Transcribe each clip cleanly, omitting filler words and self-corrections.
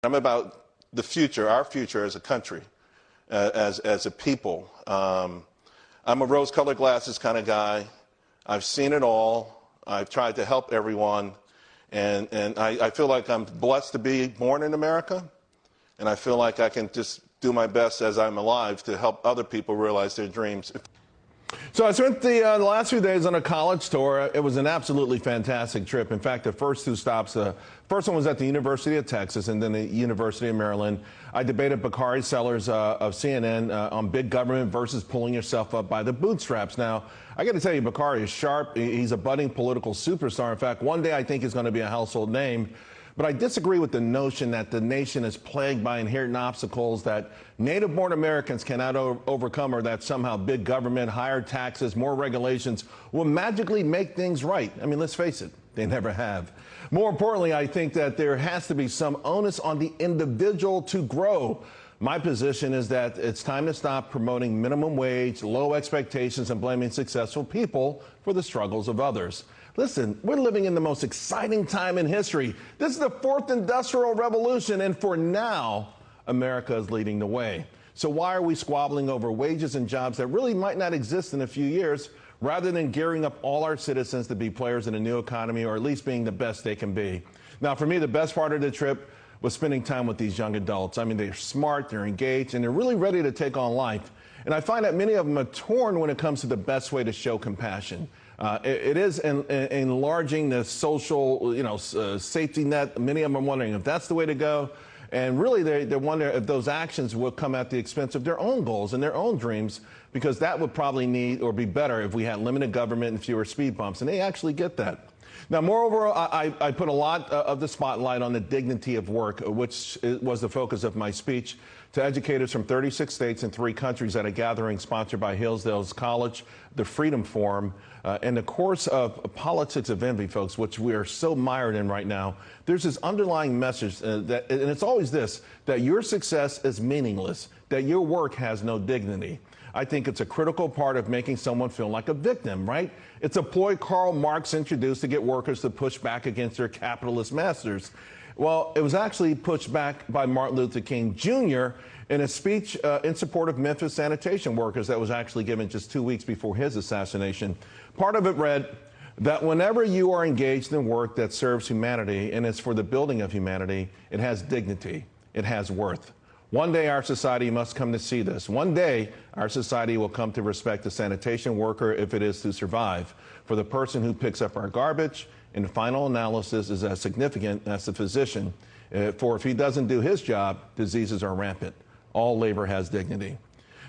I'm about the future, our future as a country, as a people. I'm a rose-colored glasses kind of guy. I've seen it all. I've tried to help everyone. And I feel like I'm blessed to be born in America. And I feel like I can just do my best as I'm alive to help other people realize their dreams. So I spent the last few days on a college tour. It was an absolutely fantastic trip. In fact, the first two stops, first one was at the University of Texas and then the University of Maryland. I debated Bakari Sellers of CNN on big government versus pulling yourself up by the bootstraps. Now, I got to tell you, Bakari is sharp. He's a budding political superstar. In fact, one day I think he's going to be a household name. But I disagree with the notion that the nation is plagued by inherent obstacles that native-born Americans cannot overcome, or that somehow big government, higher taxes, more regulations will magically make things right. I mean, let's face it, they never have. More importantly, I think that there has to be some onus on the individual to grow. My position is that it's time to stop promoting minimum wage, low expectations, and blaming successful people for the struggles of others. Listen, we're living in the most exciting time in history. This is the fourth industrial revolution, and for now, America is leading the way. So why are we squabbling over wages and jobs that really might not exist in a few years, rather than gearing up all our citizens to be players in a new economy, or at least being the best they can be? Now, for me, the best part of the trip was spending time with these young adults. I mean, they're smart, they're engaged, and they're really ready to take on life. And I find that many of them are torn when it comes to the best way to show compassion. It is enlarging the social, safety net. Many of them are wondering if that's the way to go. And really, they wonder if those actions will come at the expense of their own goals and their own dreams, because that would probably need or be better if we had limited government and fewer speed bumps. And they actually get that. Now, moreover, I put a lot of the spotlight on the dignity of work, which was the focus of my speech to educators from 36 states and 3 countries at a gathering sponsored by Hillsdale's College, the Freedom Forum. In the course of politics of envy, folks, which we are so mired in right now, there's this underlying message and it's always this, that your success is meaningless, that your work has no dignity. I think it's a critical part of making someone feel like a victim, right? It's a ploy Karl Marx introduced to get workers to push back against their capitalist masters. Well, it was actually pushed back by Martin Luther King Jr. in a speech in support of Memphis sanitation workers that was actually given just 2 weeks before his assassination. Part of it read that whenever you are engaged in work that serves humanity and is for the building of humanity, it has dignity, it has worth. One day our society must come to see this. One day our society will come to respect the sanitation worker if it is to survive. For the person who picks up our garbage, in the final analysis, is as significant as the physician. For if he doesn't do his job, diseases are rampant. All labor has dignity.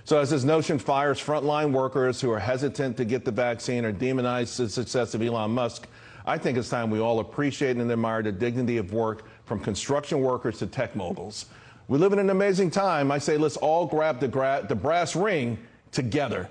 So as this notion fires frontline workers who are hesitant to get the vaccine or demonize the success of Elon Musk, I think it's time we all appreciate and admire the dignity of work, from construction workers to tech moguls. We live in an amazing time. I say let's all grab the brass ring together.